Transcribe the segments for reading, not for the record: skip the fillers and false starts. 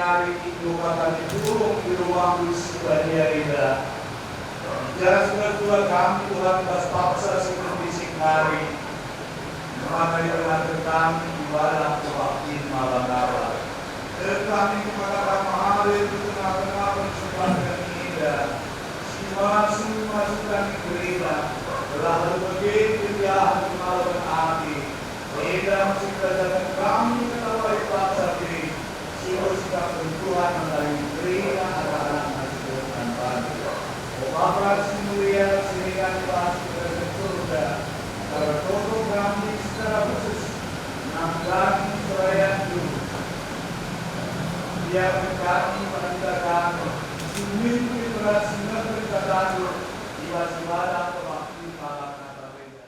ngari ilukan diturung di ruang sebadia ida. Jasa kedua kami Tuhan bas paksa sikap bisik ngari. Maka dikenal kami ibadah kebaktiin malam awal. Kami kepada mahal itu tengah-tengah pensumpahkan ida. Masuk kami berita. Lalu begitu dia malam api. Ida masih kerajaan kami ketawa paksa diri. Siapa sikap Tuhan mengalami berita anak-anak masuk dan bagi. Bapak Mulia sehingga masuk ke surga. Tertutup kami secara khusus. Nampak perayaan dulu. Dia kami menanda kami. Mimpi berhasil berkata tiba-tiba waktu malam kata beda.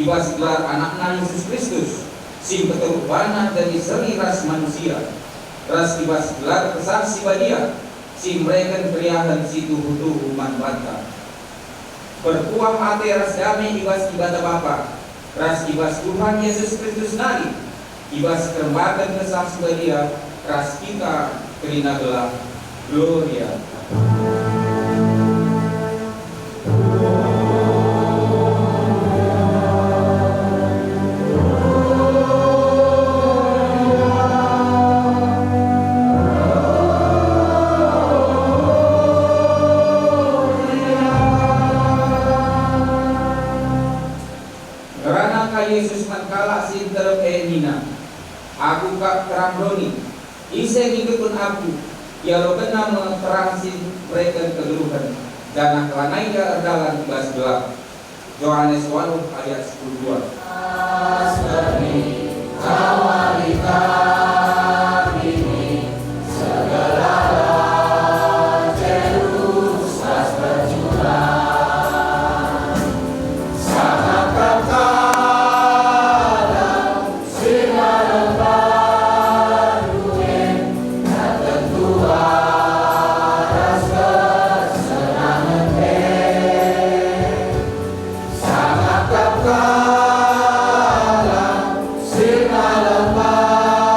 Ibas gelar anakna Yesus Kristus, sing keturbanan dari seri ras manusia. Ras ibas gelar kesaksi badia, sing mereka beriahan situ hutu umat banta. Berpuang hati ras damai ibas ibadah Bapa, ras ibas Tuhan Yesus Kristus nari, ibas kerembatan kesaksi badia, ras kita kerina gelar Gloria. Yesus mankala sinter enina aku kak terang doni ise ngikutun aku ya lo kena menterang sin mereka kegeluhan dan kelanai ya erdalan bas gelap. Yohanes 8 ayat 10. Asmi awalita ini segala Sirna lembah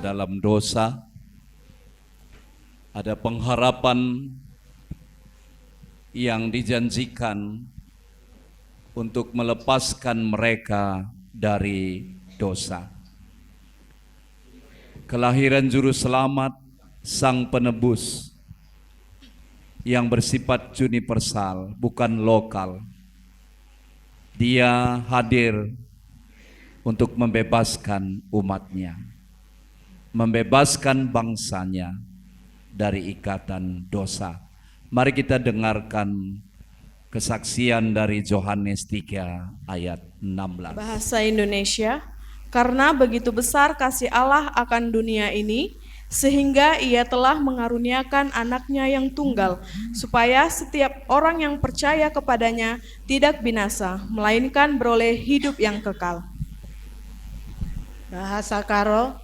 ke dalam dosa, ada pengharapan yang dijanjikan untuk melepaskan mereka dari dosa. Kelahiran Juru Selamat, Sang Penebus, yang bersifat universal, bukan lokal. Dia hadir untuk membebaskan umatnya, membebaskan bangsanya dari ikatan dosa. Mari kita dengarkan kesaksian dari Yohanes 3 ayat 16. Bahasa Indonesia, karena begitu besar kasih Allah akan dunia ini, sehingga ia telah mengaruniakan anaknya yang tunggal, supaya setiap orang yang percaya kepadanya tidak binasa, melainkan beroleh hidup yang kekal. Bahasa Karo,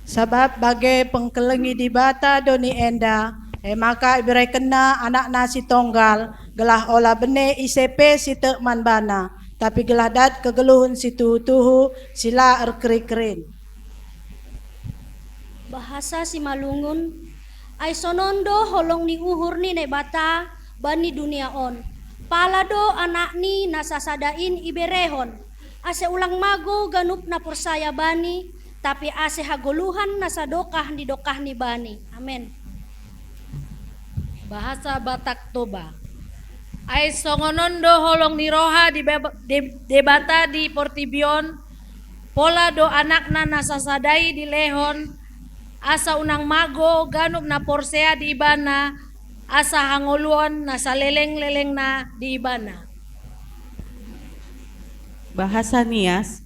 sebab bagai pengkelengi di bata doni enda, maka iberai kena anak nasi tonggal, gelah olah bene ICP sitek manbana, tapi gelah dat kegeluhun situ tuhu sila erkeri-kerin. Bahasa Simalungun, ay sonondo holong ni uhur ni nebata bani dunia on. Palado anak ni nasasadain iberehon. Ase ulang mago ganup na persaya bani, tapi ase hagoluhan nasadokah ni dokah ni bani. Amin. Bahasa Batak Toba, ay songonondo holong ni roha di debata di Portibion, pola do anak na nasasadai di lehon, asa unang mago ganup na porsea di ibana, asa hangoluan na saleleng-leleng na di ibana. Bahasa Nias,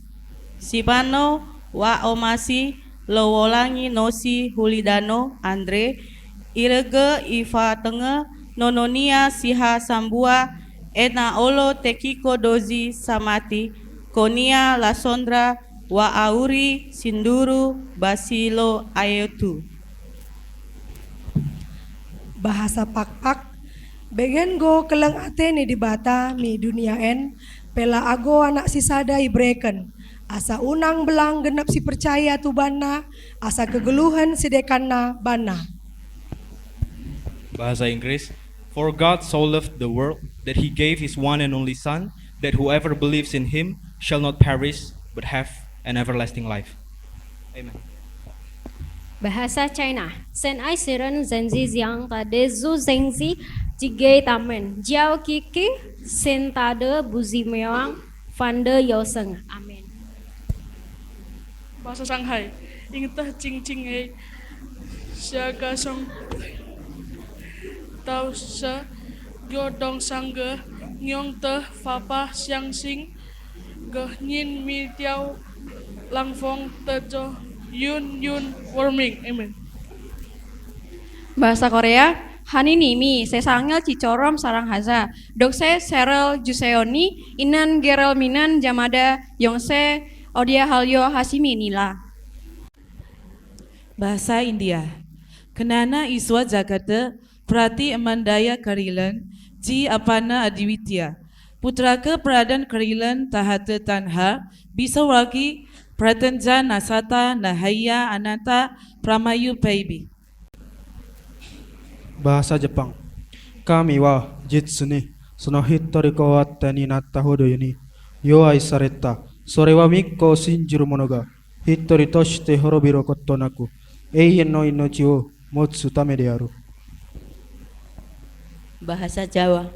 Sibano wa omasi lowolangi nosi hulidano Andre irege ifa tenge nononia siha sambua ena olo tekiko dozi samati konia lasondra wa auri sinduru basilo ayotu. Bahasa Pakpak, begen go keleng ate ni di bata mi dunia en, pela ago anak si sada ibreken, asa unang belang genep si percaya tu bana, asa kegeluhan sidekanna bana. Bahasa Inggris, for God so loved the world that he gave his one and only Son, that whoever believes in him shall not perish but have an everlasting life. Amen. Bahasa China, sen ai siren zenzi ziang tade zu zengzi jige tamen jiao kiki sen tade buzi meong fande yoseng. Amin. Bahasa Shanghai, ingtah cing cing e siaga song tau se gyo dong sangge nyong teh fapa siang sing ge nyin mi tiao lang fong tejo yun warming. Amen. Bahasa Korea, hanini mi sesangel cicorom sarang haza dokse serel juseoni inan gerel minan jamada yongse odia halyo hasimi nila. Bahasa India, kenana iswa jagata prati emandaya karilan ji apana adivitya putra ke peradan karilan tahata tanha bisa waki pratenja nasata nahaya anata pramayu paibi. Bahasa Jepang, kami wa jitsu ni sono hittori ko watta ni natta hodo ni yo aisaretta sore wa mikko shinjiru mono ga hittori toshite horobiro kotto naku eien no inochi wo motsu tame de aru. Bahasa Jawa,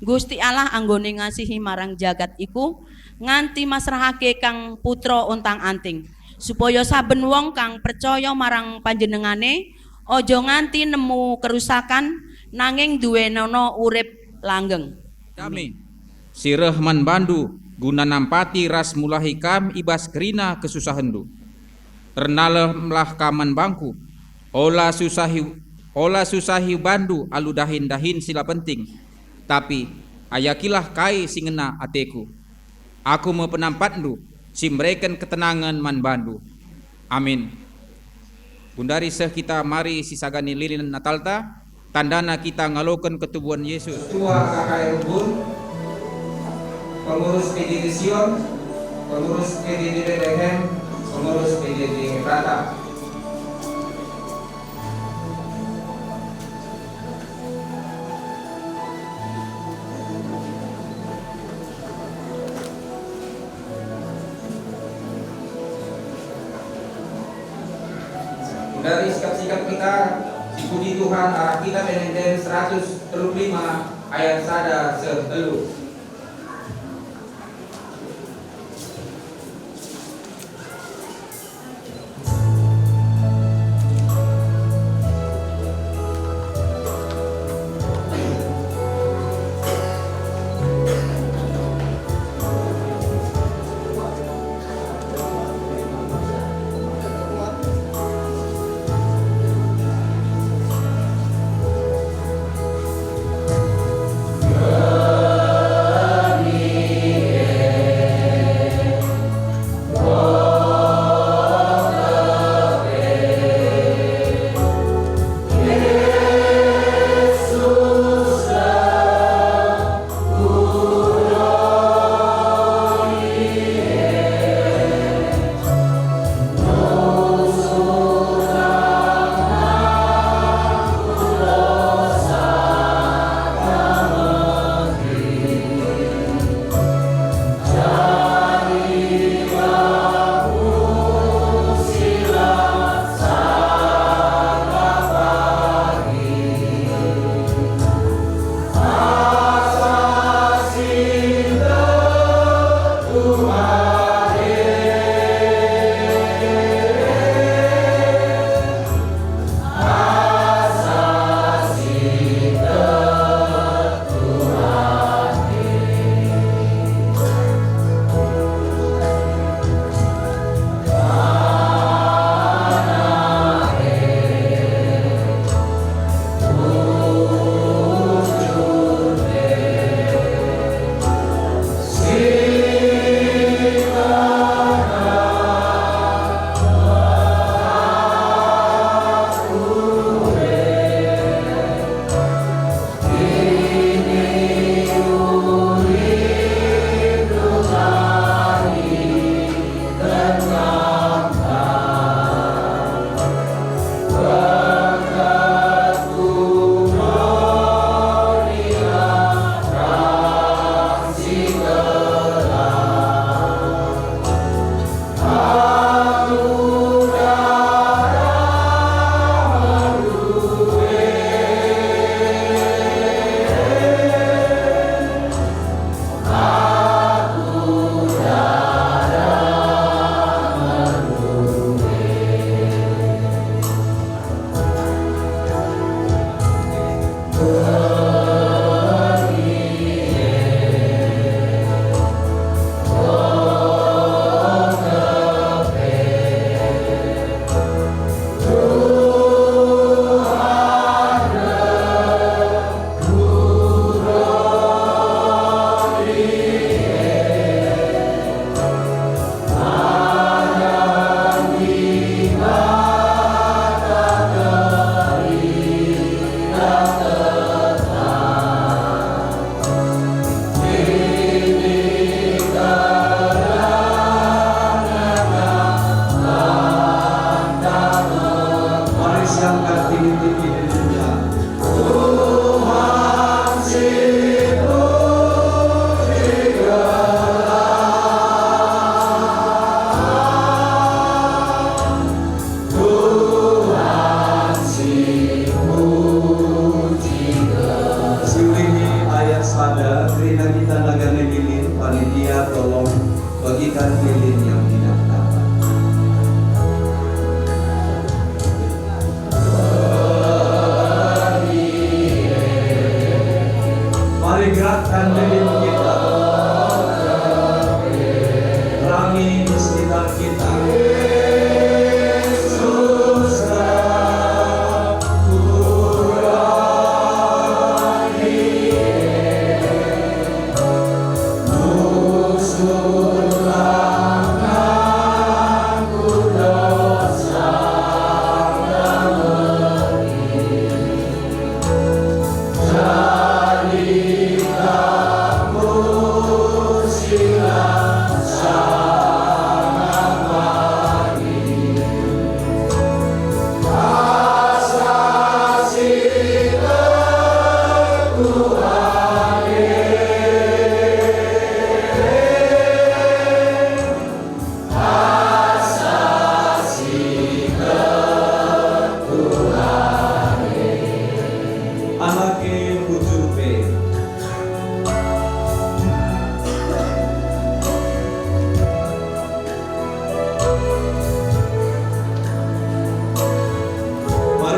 Gusti Allah anggone ngasihi marang jagat iku nganti masrahake kang putra ontang anting supaya saben wong kang percaya marang panjenengane ojo nganti nemu kerusakan nanging duwenono urip langgeng. Kami sireh man bandu guna nampati ras mulahi kam ibas kerina kesusahendu ternaleh kaman bangku ola susahi bandu alu dahin sila penting tapi ayakilah kai singena ateku aku mau penampatndu simreken ketenangan man bandu. Amin. Bundari seh kita mari sisagani lilin natalta tandana kita ngalokan ketubuhan Yesus. Ketua KKR Ubun, pengurus PDD Sion, pengurus PDD Bethlehem, pengurus PDD Rata. dari sikap-sikap kita, si puji Tuhan arah kita Penten 135 ayat 1 Kau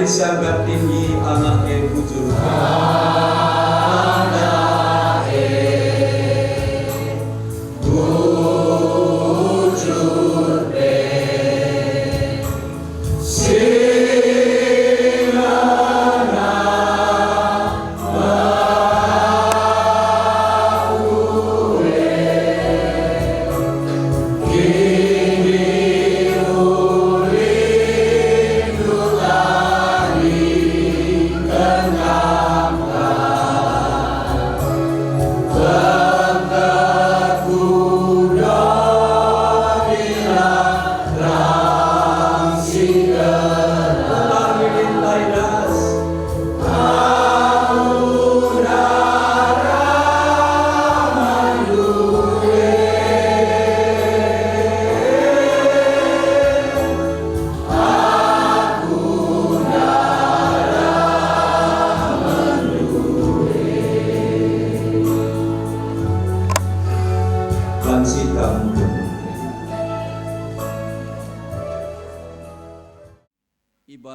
Mari siaga tinggi anak bujur.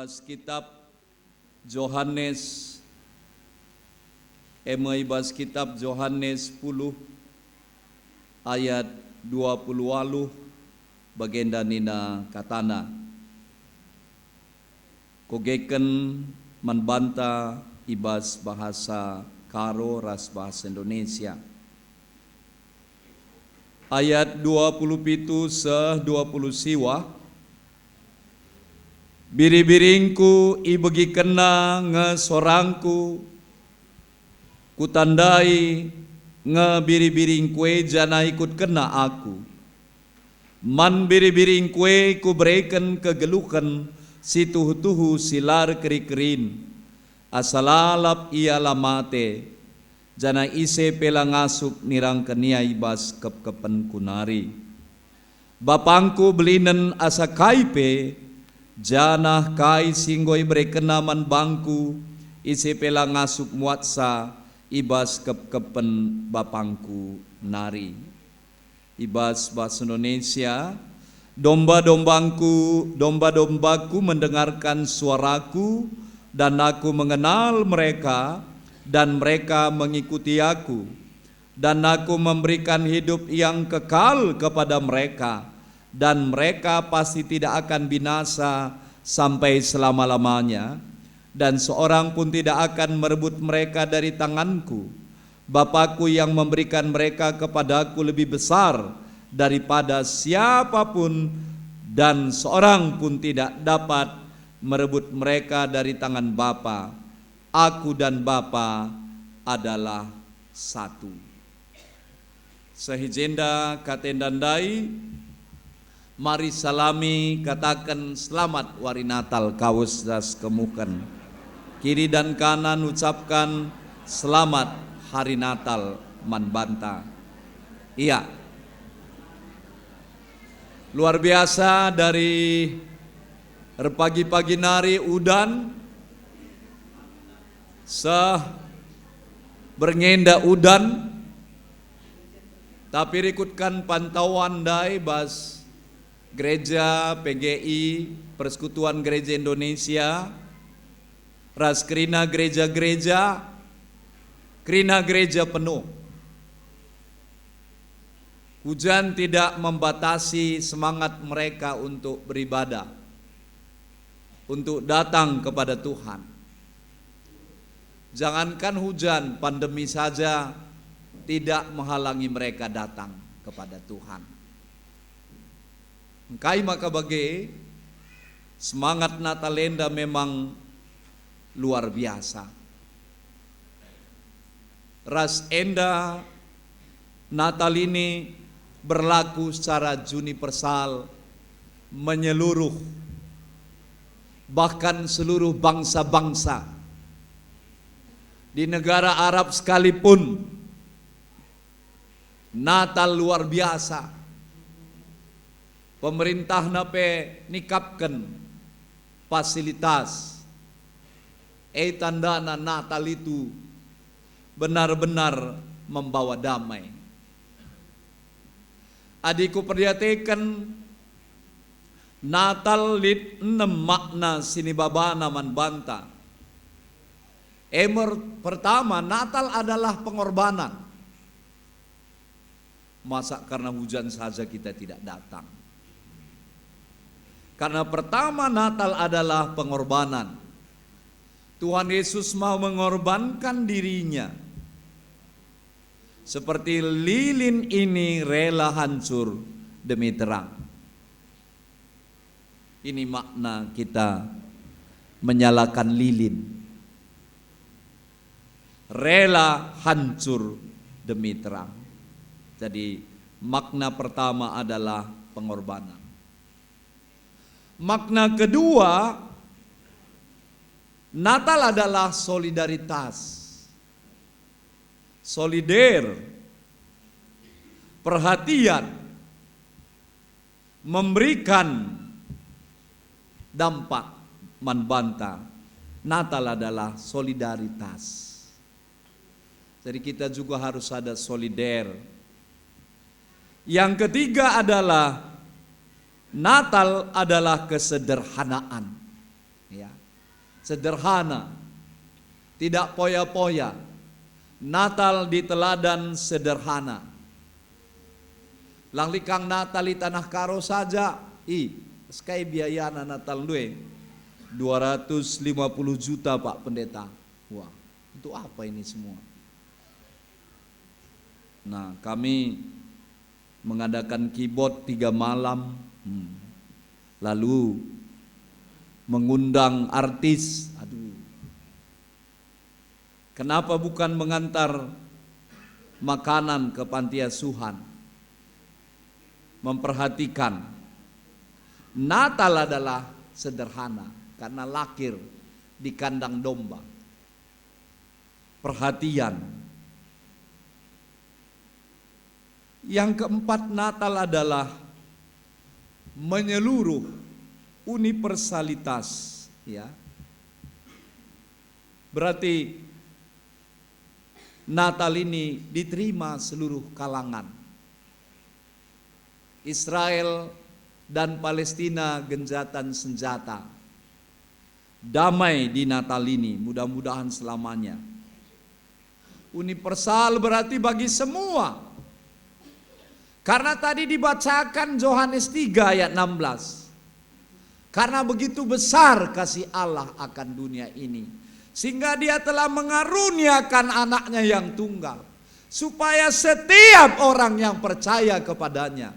Ibas kitab Yohanes ibas kitab Yohanes 10 ayat 20 bagenda nina katana kogeken manbanta ibas bahasa Karo ras bahasa Indonesia ayat 27 se 20 siwa biri-biringku ibegi kena nge sorangku kutandai nge biri-biring kue jana ikut kena aku man biri-biring kue ku berikan kegelukan si tuhu-tuhu silar keri-kerin asalalap ia lamate jana ise pela ngasuk nirang kenia ibas kep-kepen kunari bapangku belinen asa kaipe janah kai singgoi berekenaman bangku isi pela ngasuk muatsa ibas kep-kepen bapangku nari ibas bahasa Indonesia domba-dombaku mendengarkan suaraku dan aku mengenal mereka dan mereka mengikuti aku dan aku memberikan hidup yang kekal kepada mereka dan mereka pasti tidak akan binasa sampai selama-lamanya dan seorang pun tidak akan merebut mereka dari tanganku. Bapakku yang memberikan mereka kepadaku lebih besar daripada siapapun dan seorang pun tidak dapat merebut mereka dari tangan Bapa. Aku dan Bapa adalah satu. Sehijenda katendandai mari salami katakan selamat wari Natal kaus das kemukan. Kiri dan kanan ucapkan selamat hari Natal manbanta. Iya. Luar biasa dari pagi-pagi nari udan berngenda udan tapi rikutkan pantauan dai bas Gereja PGI Persekutuan Gereja Indonesia ras kerina gereja penuh. Hujan tidak membatasi semangat mereka untuk beribadah, untuk datang kepada Tuhan. Jangankan hujan, pandemi saja tidak menghalangi mereka datang kepada Tuhan. Kai maka bagi semangat Natalenda memang luar biasa. Ras enda Natal ini berlaku secara universal menyeluruh bahkan seluruh bangsa-bangsa. Di negara Arab sekalipun Natal luar biasa. Pemerintah nape nikapkan fasilitas tandana Natal itu benar-benar membawa damai. Adikku perhatikan Natal lit 6 makna sinibabana man banta. Pertama, Natal adalah pengorbanan. Masa karena hujan saja kita tidak datang? Karena pertama Natal adalah pengorbanan. Tuhan Yesus mau mengorbankan dirinya. Seperti lilin ini rela hancur demi terang. Ini makna kita menyalakan lilin. Rela hancur demi terang. Jadi makna pertama adalah pengorbanan. Makna kedua, Natal adalah solidaritas. Solider, perhatian, memberikan dampak, manbanta. Natal adalah solidaritas. Jadi kita juga harus ada solider. Yang ketiga adalah Natal adalah kesederhanaan. Ya. Sederhana, tidak poya-poya. Natal di teladan sederhana. Langlikang Natal di tanah karo saja, sekali biaya Natal luwe 250 juta Pak Pendeta. Wah, itu apa ini semua? Nah, kami mengadakan keyboard 3 malam, lalu mengundang artis. Kenapa bukan mengantar makanan ke panti asuhan? Memperhatikan. Natal adalah sederhana karena lahir di kandang domba. Perhatian. Yang keempat, Natal adalah menyeluruh, universalitas, ya. Berarti Natal ini diterima seluruh kalangan. Israel dan Palestina genjatan senjata. Damai di Natal ini, mudah-mudahan selamanya. Universal berarti bagi semua. Karena tadi dibacakan Yohanes 3 ayat 16. Karena begitu besar kasih Allah akan dunia ini, sehingga Dia telah mengaruniakan anaknya yang tunggal, supaya setiap orang yang percaya kepadanya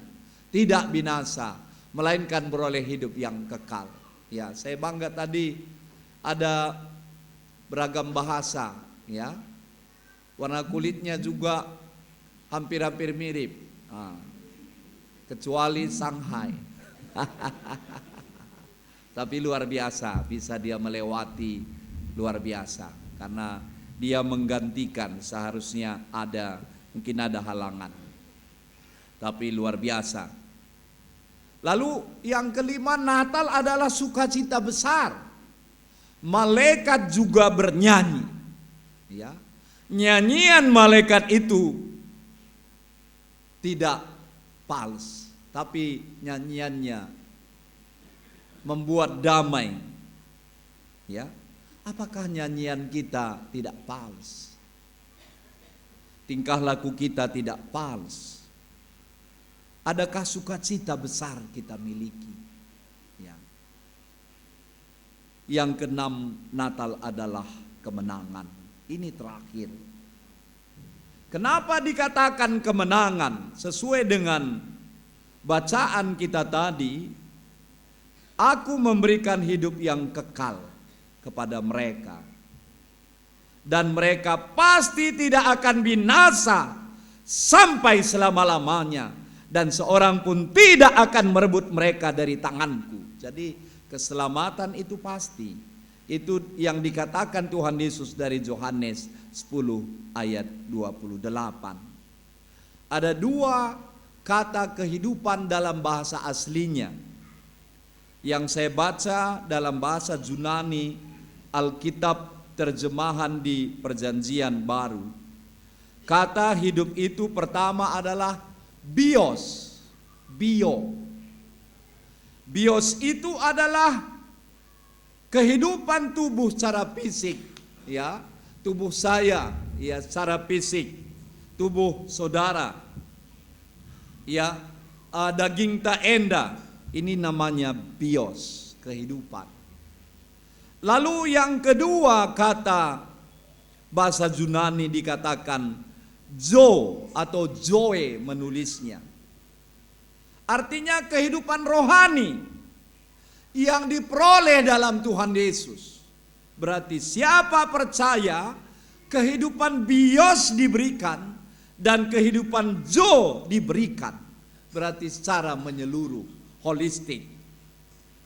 tidak binasa, melainkan beroleh hidup yang kekal. Ya, saya bangga tadi ada beragam bahasa, ya. Warna kulitnya juga hampir-hampir mirip, kecuali Shanghai. Tapi luar biasa, bisa dia melewati. Luar biasa, karena dia menggantikan, seharusnya mungkin ada halangan, tapi luar biasa. Lalu yang kelima, Natal adalah sukacita besar. Malaikat juga bernyanyi, ya. Nyanyian malaikat itu tidak fals, tapi nyanyiannya membuat damai, ya. Apakah nyanyian kita tidak fals? Tingkah laku kita tidak fals? Adakah sukacita besar kita miliki? Ya. Yang keenam, Natal adalah kemenangan. Ini terakhir. Kenapa dikatakan kemenangan? Sesuai dengan bacaan kita tadi, aku memberikan hidup yang kekal kepada mereka, dan mereka pasti tidak akan binasa sampai selama-lamanya, dan seorang pun tidak akan merebut mereka dari tanganku. Jadi keselamatan itu pasti. Itu yang dikatakan Tuhan Yesus dari Yohanes 10 ayat 28. Ada 2 kata kehidupan dalam bahasa aslinya yang saya baca dalam bahasa Yunani Alkitab terjemahan di Perjanjian Baru. Kata hidup itu pertama adalah bios, bio. Bios itu adalah kehidupan tubuh secara fisik, ya, tubuh saya, ya, secara fisik, tubuh saudara, ya, daging tak enda, ini namanya bios, kehidupan. Lalu yang kedua, kata bahasa Yunani dikatakan zo atau zoe menulisnya. Artinya kehidupan rohani yang diperoleh dalam Tuhan Yesus. Berarti siapa percaya, kehidupan bios diberikan dan kehidupan zo diberikan. Berarti secara menyeluruh, holistik.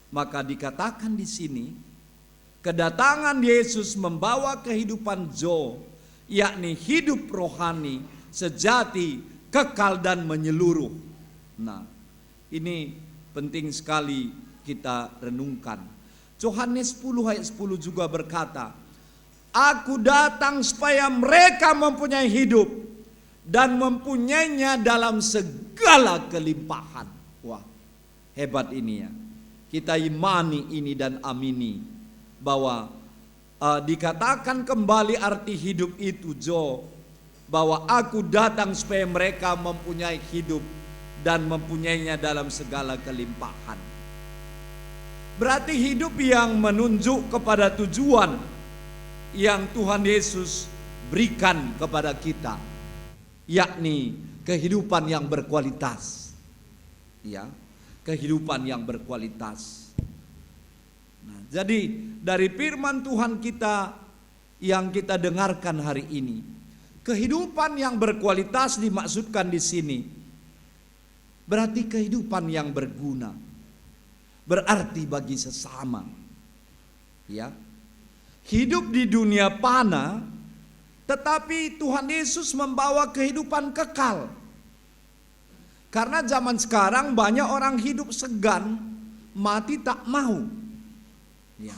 Maka dikatakan di sini, kedatangan Yesus membawa kehidupan zo, yakni hidup rohani sejati, kekal dan menyeluruh. Nah, ini penting sekali kita renungkan. Yohanes 10 ayat 10 juga berkata, Aku datang supaya mereka mempunyai hidup dan mempunyainya dalam segala kelimpahan. Wah, hebat ini ya. Kita imani ini dan amini bahwa dikatakan kembali arti hidup itu, bahwa aku datang supaya mereka mempunyai hidup dan mempunyainya dalam segala kelimpahan. Berarti hidup yang menunjuk kepada tujuan yang Tuhan Yesus berikan kepada kita, yakni kehidupan yang berkualitas. Ya, kehidupan yang berkualitas. Nah, jadi dari firman Tuhan kita yang kita dengarkan hari ini, kehidupan yang berkualitas dimaksudkan di sini berarti kehidupan yang berguna, berarti bagi sesama. Ya, hidup di dunia fana, tetapi Tuhan Yesus membawa kehidupan kekal. Karena zaman sekarang banyak orang hidup segan, mati tak mau. Ya.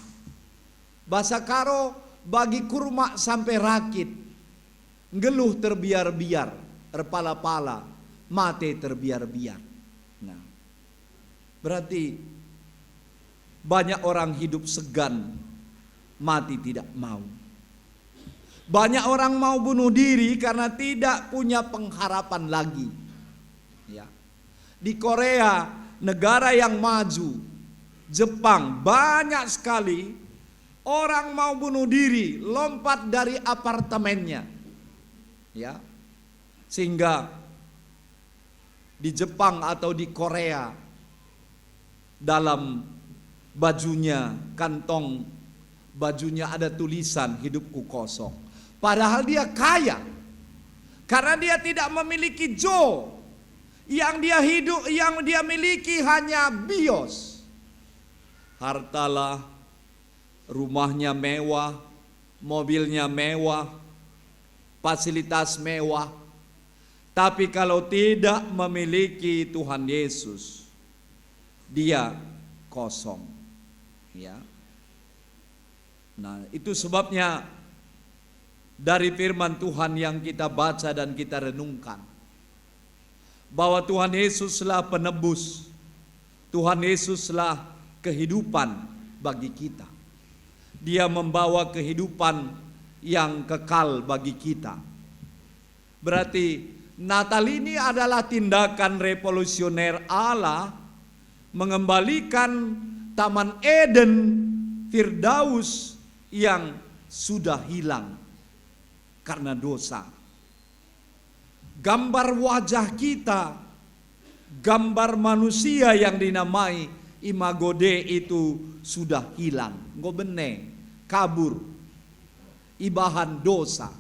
Bahasa Karo, bagi kurma sampai rakit, ngeluh terbiar-biar, terpala-pala, mati terbiar-biar. Nah, berarti banyak orang hidup segan, mati tidak mau. Banyak orang mau bunuh diri karena tidak punya pengharapan lagi. Ya. Di Korea, negara yang maju, Jepang, banyak sekali orang mau bunuh diri, lompat dari apartemennya. Ya. Sehingga di Jepang atau di Korea, dalam bajunya, kantong bajunya ada tulisan hidupku kosong. Padahal dia kaya, karena dia tidak memiliki jo. Yang dia miliki hanya bios. Hartalah, rumahnya mewah, mobilnya mewah, fasilitas mewah. Tapi kalau tidak memiliki Tuhan Yesus, dia kosong. Ya. Nah, itu sebabnya dari firman Tuhan yang kita baca dan kita renungkan, bahwa Tuhan Yesuslah penebus, Tuhan Yesuslah kehidupan bagi kita. Dia membawa kehidupan yang kekal bagi kita. Berarti Natal ini adalah tindakan revolusioner Allah mengembalikan Taman Eden Firdaus yang sudah hilang karena dosa. Gambar wajah kita, gambar manusia yang dinamai imago Dei itu sudah hilang. Ngobene, kabur, ibahan dosa.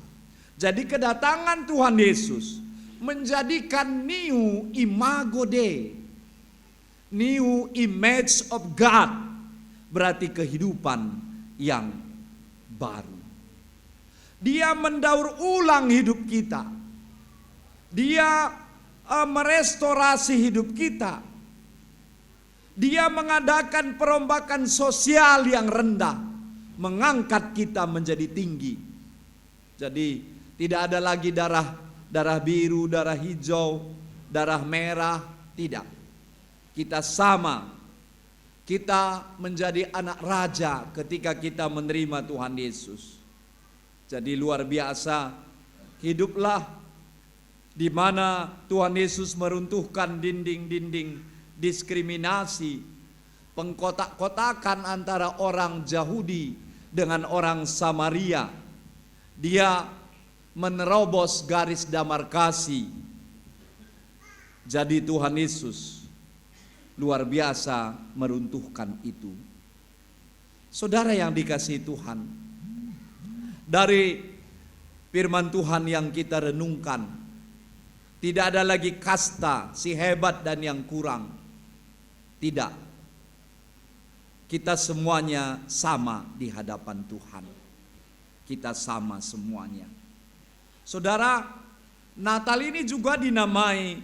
Jadi kedatangan Tuhan Yesus menjadikan new imago Dei, new image of God, berarti kehidupan yang baru. Dia mendaur ulang hidup kita. Dia merestorasi hidup kita. Dia mengadakan perombakan sosial yang rendah, mengangkat kita menjadi tinggi. Jadi tidak ada lagi darah biru, darah hijau, darah merah, tidak. Kita sama Kita menjadi anak raja ketika kita menerima Tuhan Yesus. Jadi luar biasa, hiduplah di mana Tuhan Yesus meruntuhkan dinding-dinding diskriminasi, pengkotak-kotakan antara orang Yahudi dengan orang Samaria. Dia menerobos garis demarkasi. Jadi Tuhan Yesus luar biasa meruntuhkan itu. Saudara yang dikasihi Tuhan, dari firman Tuhan yang kita renungkan, tidak ada lagi kasta, si hebat dan yang kurang. Tidak. Kita semuanya sama di hadapan Tuhan. Kita sama semuanya. Saudara, Natal ini juga dinamai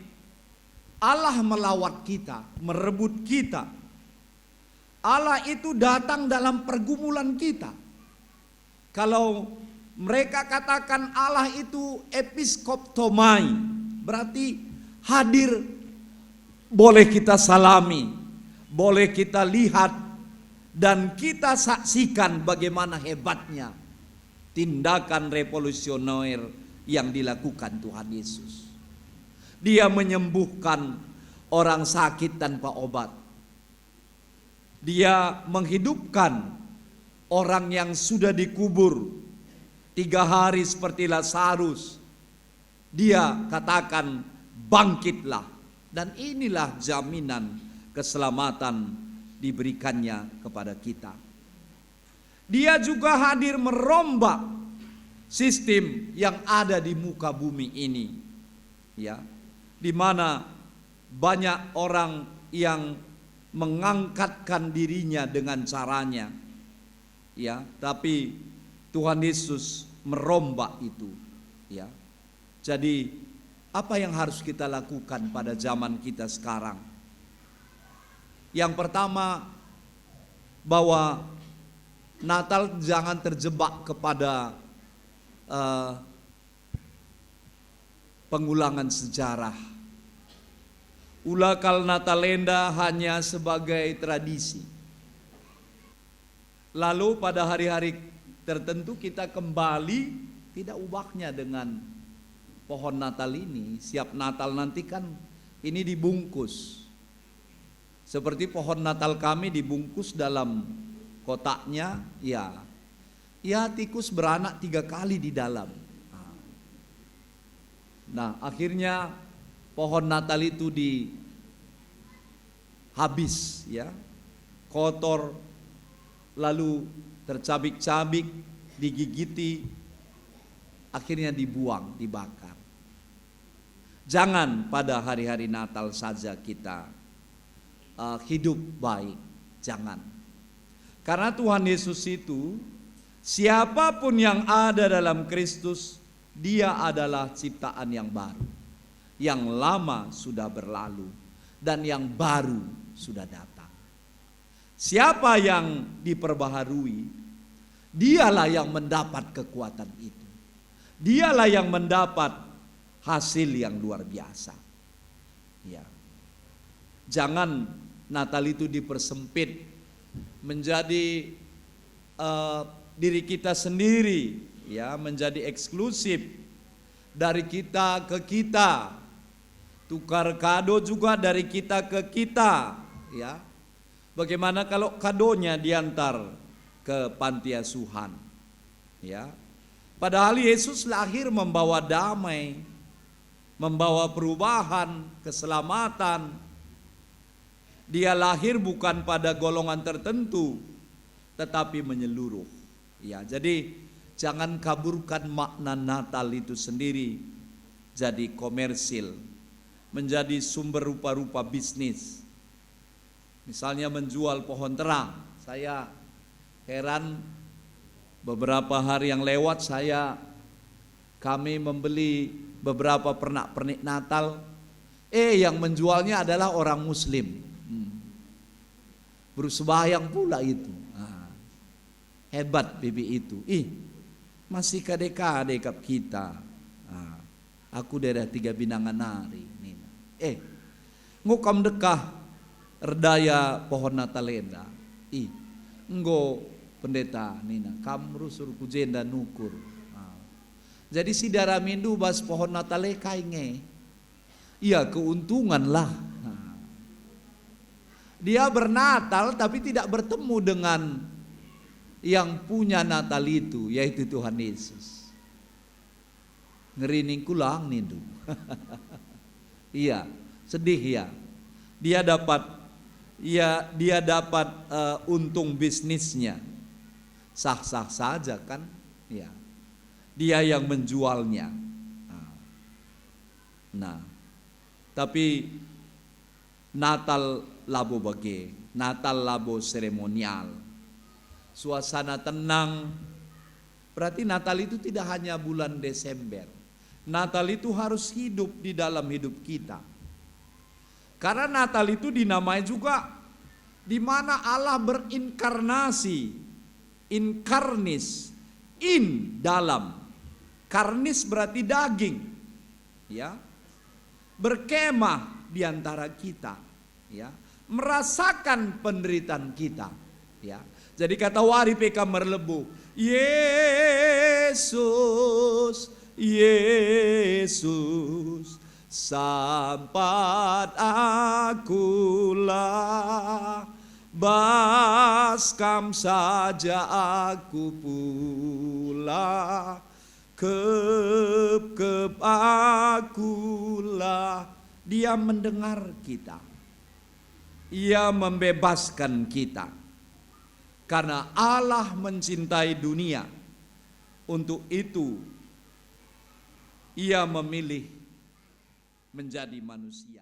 Allah melawat kita, merebut kita. Allah itu datang dalam pergumulan kita. Kalau mereka katakan Allah itu episkoptomai, berarti hadir, boleh kita salami, boleh kita lihat, dan kita saksikan bagaimana hebatnya tindakan revolusioner yang dilakukan Tuhan Yesus. Dia menyembuhkan orang sakit tanpa obat. Dia menghidupkan orang yang sudah dikubur 3 hari seperti Lazarus. Dia katakan bangkitlah, dan inilah jaminan keselamatan diberikannya kepada kita. Dia juga hadir merombak sistem yang ada di muka bumi ini, ya, di mana banyak orang yang mengangkatkan dirinya dengan caranya, ya, tapi Tuhan Yesus merombak itu, ya. Jadi apa yang harus kita lakukan pada zaman kita sekarang? Yang pertama, bahwa Natal jangan terjebak kepada pengulangan sejarah. Ulakal Natalenda hanya sebagai tradisi. Lalu pada hari-hari tertentu kita kembali, tidak ubahnya dengan pohon Natal ini. Siap Natal nanti kan ini dibungkus. Seperti pohon Natal kami dibungkus dalam kotaknya, ya tikus beranak 3 kali di dalam. Nah, akhirnya pohon Natal itu habis, ya, kotor, lalu tercabik-cabik, digigiti, akhirnya dibuang, dibakar. Jangan pada hari-hari Natal saja kita hidup baik, jangan. Karena Tuhan Yesus itu, siapapun yang ada dalam Kristus, dia adalah ciptaan yang baru. Yang lama sudah berlalu dan yang baru sudah datang. Siapa yang diperbaharui, dialah yang mendapat kekuatan itu. Dialah yang mendapat hasil yang luar biasa. Ya. Jangan Natal itu dipersempit menjadi diri kita sendiri, ya, menjadi eksklusif dari kita ke kita. Tukar kado juga dari kita ke kita, ya. Bagaimana kalau kadonya diantar ke panti asuhan, ya. Padahal Yesus lahir membawa damai, membawa perubahan, keselamatan. Dia lahir bukan pada golongan tertentu, tetapi menyeluruh. Ya, jadi jangan kaburkan makna Natal itu sendiri jadi komersil, menjadi sumber rupa-rupa bisnis. Misalnya menjual pohon terang. Saya heran, beberapa hari yang lewat kami membeli beberapa pernak-pernik Natal. Yang menjualnya adalah orang Muslim. Bersembahyang pula itu. Hebat bibi itu. Masih kadek-kadek kita. Aku daerah 3 Binangan Nari. Ngukam dekah erdaya pohon natalenda. Enggo pendeta nina kamru suruh kujenda nukur. Jadi si daramindu bas pohon natale kainge. Iya keuntungan lah. Dia bernatal tapi tidak bertemu dengan yang punya Natal itu, yaitu Tuhan Yesus. Ngerining kulang nindu. Iya, sedih ya. Dia dapat untung bisnisnya. Sah-sah saja kan? Ya. Dia yang menjualnya. Nah, tapi Natal labo bage, Natal labo seremonial. Suasana tenang. Berarti Natal itu tidak hanya bulan Desember. Natal itu harus hidup di dalam hidup kita. Karena Natal itu dinamai juga di mana Allah berinkarnasi. Inkarnis, dalam. Karnis berarti daging. Ya. Berkemah di antara kita, ya. Merasakan penderitaan kita, ya. Jadi kata wari PK merlebu, Yesus, Yesus, sampat akulah, baskam saja aku pula, kep akulah. Dia mendengar kita, Ia membebaskan kita. Karena Allah mencintai dunia, untuk itu Ia memilih menjadi manusia.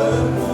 semua